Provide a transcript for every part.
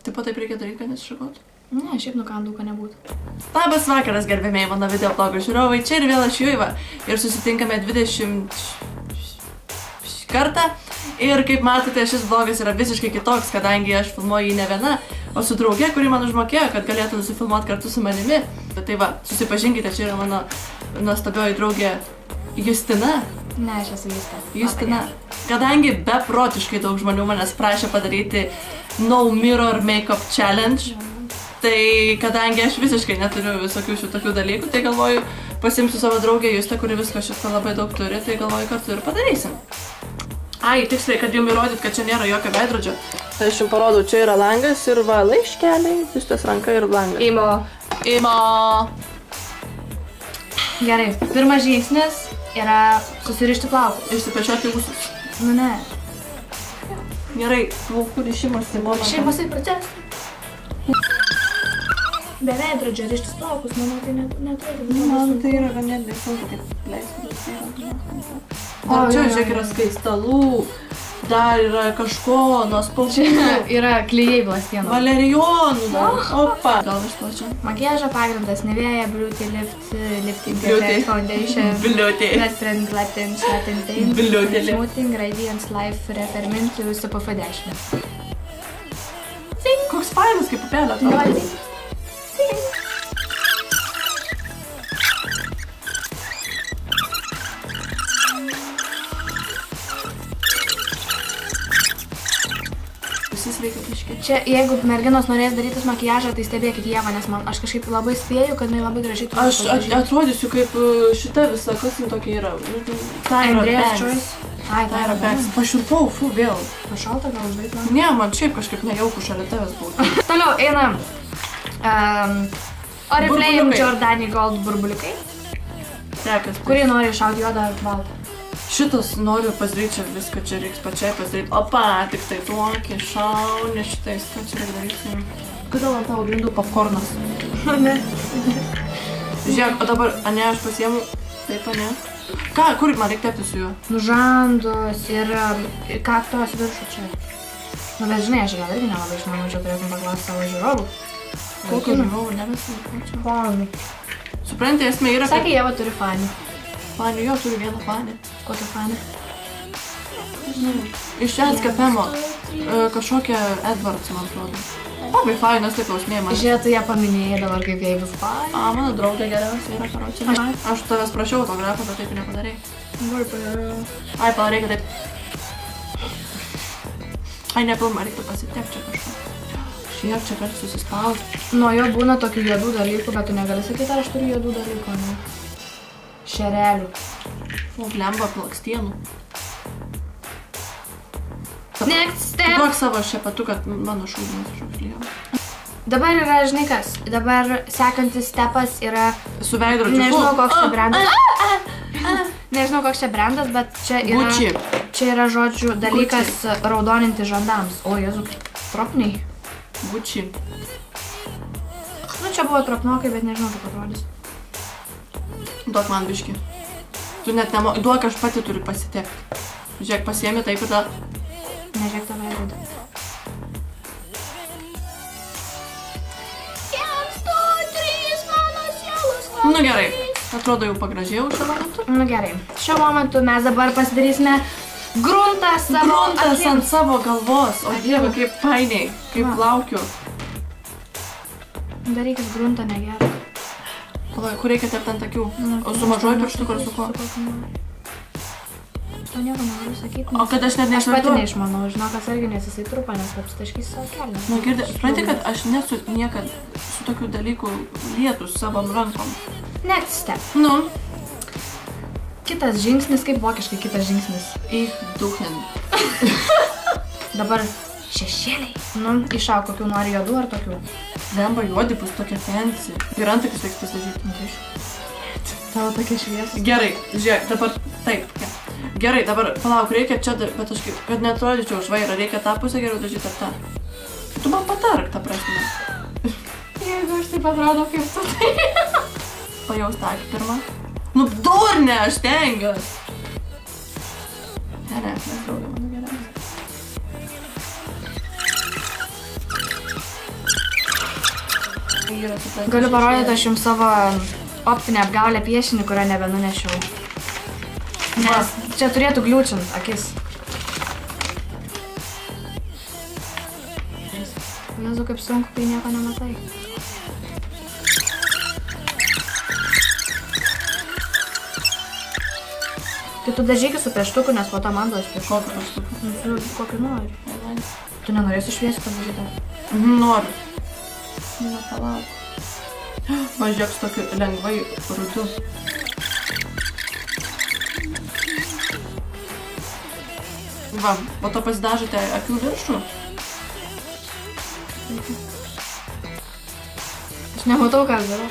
Taip pat taip reikia daryti, kad nesišakotų. Ne, šiaip nukandau, kad nebūtų. Labas vakaras, gerbėmiai mano videoblogų žiūrovai, čia ir vėl aš Juiva. Ir susitinkame 20 kartą. Ir kaip matote, šis vlogas yra visiškai kitoks, kadangi aš filmuoju jį ne viena, o su drauge, kuri man užmokėjo, kad galėtų nusifilmuoti kartu su manimi. Tai va, susipažinkite, čia yra mano nuostabioji draugė Justina. Ne, aš esu Justina. Kadangi beprotiškai daug žmonių manęs prašė padaryti No Mirror Makeup Challenge, tai kadangi aš visiškai neturiu visokių šitokių dalykų, tai galvoju, pasimsiu savo draugę Justą, kuri visko šitą labai daug turi, tai galvoju, kartu ir padarysim. Ai, tiksliai, kad jums įrodyt, kad čia nėra jokio veidrodžio. Tai aš jums parodau, čia yra langas ir va, laiškeliai, Justės ranka ir langas. Imo. Gerai, pirmas žingsnis yra susirišti plaukus. Išsipešioti ūsus. Nu ne. Gerai, plaukų rišimas tai buvo. Rišimas į procesą. Be veidrodžio rištis plaukus, manau, tai netrodo. Man tai yra ganėtinai sunku, kaip leisti. Dar čia, žiūrėk, yra skaistalų, dar yra kažko, nuo spalvų. Čia yra klijai blakstienų. Valerijonų dar. Opa. Gal išplačia. Makiažo pagrindas Nivea Beauty Lifting Effect Foundation. Beauty. Flat Friend Latin Slatintain. Beauty. Smoothing Radiance Life Referment SPF 10. Koks fainas, kaip pupelė atrodo. Čia, jeigu merginos norės darytis makiažą, tai stebėkit Ievą, nes aš kažkaip labai spėju, kad jinai labai gražiai turi. Aš atrodysiu kaip šita visa, kas jin tokia yra. Andrėjas Choice. Ai, tai yra Banks. Pašiurpau, vėl. Pašalta gal uždaryt man? Ne, man šiaip kažkaip nejauku šalia tavęs būtų. Toliau einam. Oriflame Giordani Gold burbuliukai. Kurį nori iššauti juodą ar baltą? Šitas noriu pasidaryti čia viską, čia reiks pačiai pasidaryti. Opa, tik tai tuokį, šaunį šitais, ką čia reikia daryti. Kodėl ant tavo grindų popcornas? Ne. Žiūrėk, o dabar, ane, aš pasiemu, taip, ane. Ką, kur man reikia tepti su juo? Nu, žandus ir kaktos viršų čia. Nu, bet žinai, aš gal irgi nelabai išmanau, čia turėtum paklausti savo žiūrovų. Kokio žiūrovų, nebesu. Fanų. Supranti, esmė yra, Sakė, Ieva turi fanį. Fanį, jo, turiu vieną fanį. Kokią fanį? Iš Edskapemo. Kažkokia Edwards, man atrodo. Labai fainas, tai klausimėjai man. Žiūrėk, tu ją paminėjai dabar, kaip jai bus fanį. Mano draugė geriausia yra, karočią. Aš tavęs prašiau autografą, bet taip nepadarei. Ai, padarei, kad taip. Ai, nepilma, reiktų pasitepti čia kažką. Šiek čia gali susispausti. Nuo jo būna tokių juodų dalykų, bet tu negali sakyti, ar aš turiu juodų dalykų, ne? Šerelių. Lemba plakstienų. Next step! Duok savo šepatu, kad mano šūdinas išaukšlėjo. Dabar yra, žinai kas, dabar sekantis stepas yra... Su veidrodžiu. Nežinau, koks čia brandas. Nežinau, koks čia brandas, bet čia yra... Gucci. Čia yra, žodžiu, dalykas raudoninti žandams. O, Jezu, tropniai. Gucci. Nu, čia buvo tropnokai, bet nežinau, kaip atrodys. Duok man biškį. Tu net nemokai. Duok, aš pati turiu pasitepti. Žiūrėk, pasiemi taip ir tada... Nežiūrėk tą veidrodį. Nu gerai. Atrodo jau pagražėjau šiuo momentu. Nu gerai. Šiuo momentu mes dabar pasidarysime gruntą savo Gruntas ant savo galvos. O Dieve, kaip fainiai. Kaip laukiu. Darykis gruntą negerą. Kur reikia tepti ant akių? O su mažuoju pirštuku ar su kuo? To nieko nenoriu sakyti. O kad aš net Aš pati neįsivaizduoju. neišmanau, žinok, atsarginės jisai trupa, nes apsitaškys savo kelią. Nu girdė, supranti, kad aš nesu niekad su tokių dalykų lietus savom rankom. Next step. Nu. Kitas žingsnis, kaip vokiškai kitas žingsnis. Ich duchnen. Dabar šešėliai. Nu, iššauk, kokių nori juodų ar tokių. Lemba juodi bus tokia fancy. Ir antakius reiks pasidažyti. Tavo tokia šviesa. Gerai, žiūrėk, dabar taip. Gerai, dabar palauk, reikia čia, bet aš kad neatrodyčiau žvairą, reikia tą pusę geriau dažyti ar tą. Tu man patark, ta prasme. Jeigu aš taip atrodo kaip tu tai. Pajaus tą akį pirmą. Nu, durne, aš tengiuos. Ne, mes draugė mano geriausia. yra suprasti. Galiu parodyti aš jums savo optinę apgaulę piešinį, kurio nebenunešiau. Nes čia turėtų gliūčint akis. Jezu, kaip sunku, kai nieko nematai. Tai tu dažykis su pieštuku, nes po to man duos pieštuku. Kokį pieštuku? Kokį nori. Tu nenorėsi šviesti padažyti? Noriu. Na, palauk. Važiuok su tokiu lengvai rudu. Va, po to pasidažote akių viršų. Aš nematau, ką daro.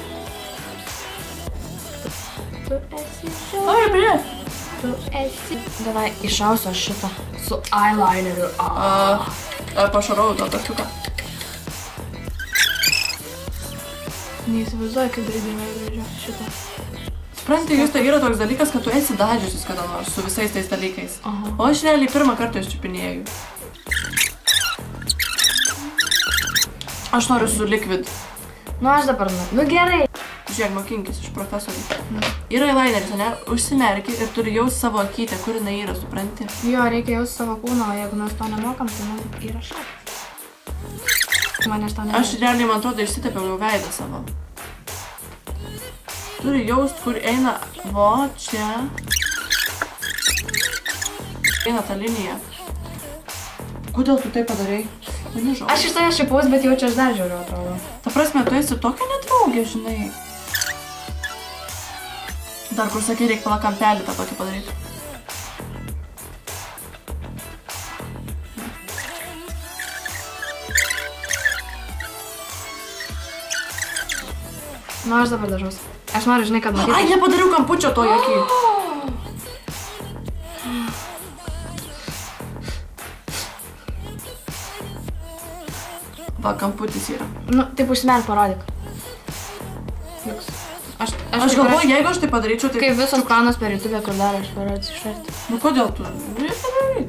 Tu esi šiau. Oi, prie! Tu esi. Davai, išausiu aš šitą su eyelineriu. Pašarau tą taškiuką. Neįsivaizduoju, kaip darydami veidrodžio šitą. Supranti, jūs tai yra toks dalykas, kad tu esi dažiusis kada nors su visais tais dalykais. Aha. O aš realiai pirmą kartą iščiupinėjau. Aš noriu su liquid. Nu, aš dabar noriu. Nu, gerai. Žiūrėk, mokinkis iš profesorių. Yra eyelineris, ne? Užsimerki ir turi jaust savo akytę, kur jinai yra, supranti? Jo, reikia jaust savo kūną, o jeigu mes to nemokam, tai man yra šakas. Aš realiai, man atrodo, išsitepiau jau veidą savo. Turi jaust, kur eina vo čia. Eina ta linija. Kodėl tu tai padarai? Aš iš tavęs šipaus, bet jau čia aš dar žiūriu, atrodo. Ta prasme, tu esi tokia nedraugė, žinai. Dar kur sakai, reikia pala kampelį tą tokį padaryti. Nu, aš dabar dažaus. Aš noriu, žinai, kad matyti. Ai, nepadariau kampučio to jokį. Va, kamputis yra. Nu, taip užsimerk, parodyk. Aš galvoju, jeigu aš tai padaryčiau, tai... Kaip visos planos per YouTube, kur dar aš parodysiu išverti. Nu, kodėl tu? Nepadaryk.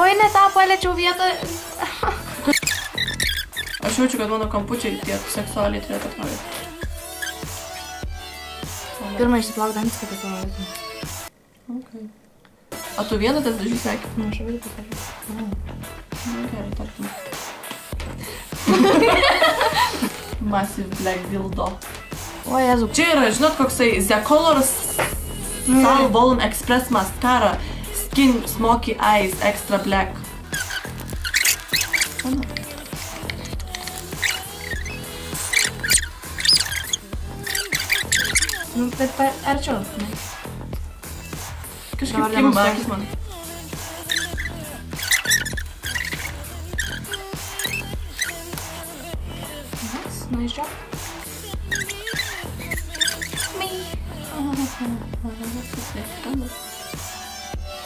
Oi, ne tą paliečiau vietą. Aš jaučiu, kad mano kampučiai tiek seksualiai turėtų atrodyti. Pirmą išsiplauk dantis, kad tai parodytum. Ok. A tu vieną tas dažys sekė? Nu, aš abiejų pasažiu. Nu, gerai, tarkim. Massive Black Dildo. O, Jezu. Čia yra, žinot, koksai The Colors Sal Volume Express Mascara Skin Smoky Eyes Extra Black. Nu, bet arčiau. Kažkaip kimba akis man. Nice job.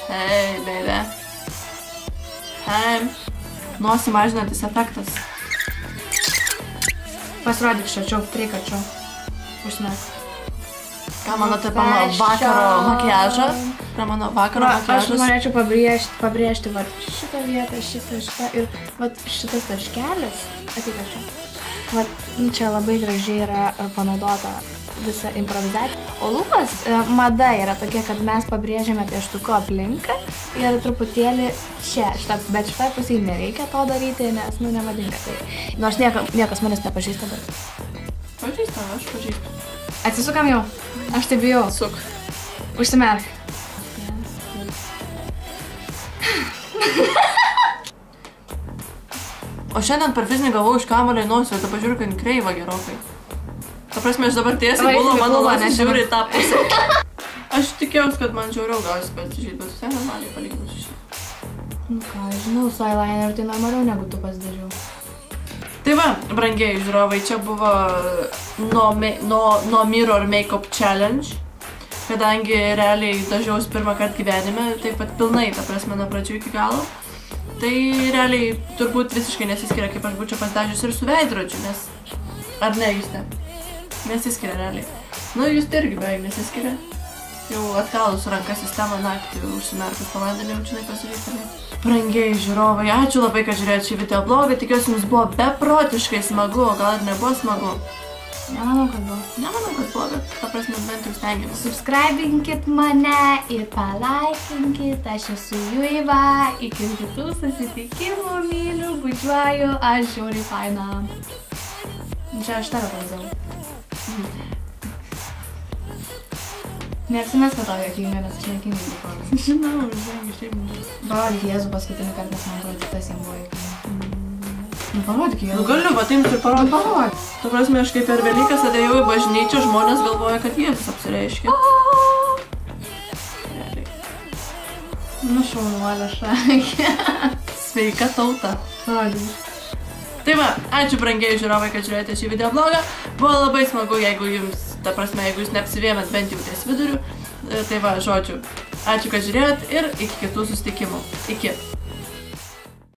Hey, baby. Hey. Nosį mažinantis efektas. Pasirodyk šačiau, trikačiau. Užsimerk. Ką manote apie mano vakaro makiažą? Prie mano vakaro makiažas. Aš norėčiau pabrėžti vat šitą vietą, šitą ir vat šitas taškelis. Atikačiau. Vat čia labai gražiai yra panaudota visa improvizacija. O lūpas mada yra tokia, kad mes pabrėžiame pieštuku aplinką ir truputėlį čia, bet šitą pusėje nereikia to daryti, nes, nu, nemadinga tai. Nors niekas manęs nepažįsta, bet... Pažįstam, aš pažįstu. Atsisukam jau. Aš tai bijau. Suk. Užsimerk. O šiandien per fizinį gavau iš kamuolio į nosį, o dabar žiūriu, kad kreiva gerokai. Ta prasme, aš dabar tiesiai būlo, mano nosis žiūri į tą pusę. Aš tikėjausi, kad man žiauriau gausi pasidažyti, bet visai normaliai palyginus iš šį. Nu ką, žinau, su eyelineriu tai normaliau negu tu pasidažiau. Tai va, brangieji žiūrovai, čia buvo No Mirror Makeup Challenge. Kadangi realiai dažiausi pirmą kartą gyvenime, taip pat pilnai, ta prasme, nuo pradžių iki galo. Tai realiai turbūt visiškai nesiskiria, kaip aš būčiau pasidažius ir su veidrodžiu, nes... Ar ne, jūs ne? Nesiskiria realiai. Nu, jūs irgi beveik nesiskiria. Jau atkalus rankas sistemą naktį užsimerkus po vandenį jaučianai pasižiūrėti. Brangiai žiūrovai, ačiū labai, kad žiūrėjote šį videoblogą. Tikiuosi, jums buvo beprotiškai smagu, o gal ir nebuvo smagu. Nemanau, kad buvo. Nemanau, kad buvo, bet ta prasme bent jau stengiamės. Subscribinkit mane ir palaikinkit, aš esu Juiva, iki kitų susitikimų, myliu, bučiuoju, aš žiauriai faina. Čia aš tave pavadau. Neapsimės, kad tau jokinga, nes aš nekingai dėkoju. Žinau, šiaip. Parodyk Jėzų paskutinį kartą, nes man atrodo, tas jam buvo jokinga. Nu, parodyk Jėzų. Nu, galiu, va, taip ir parodyk. Tu prasme, aš kaip per Velykas atėjau į bažnyčią, žmonės galvoja, kad Jėzus apsireiškia. Realiai. Nu, šaunuolė šakė. Sveika tauta. Parodyk. Tai va, ačiū brangiai žiūrovai, kad žiūrėjote šį videoblogą. Buvo labai smagu, jeigu jums, ta prasme, jeigu jūs neapsivėmėt bent jau ties viduriu. Tai va, žodžiu, ačiū, kad žiūrėjot ir iki kitų susitikimų. Iki.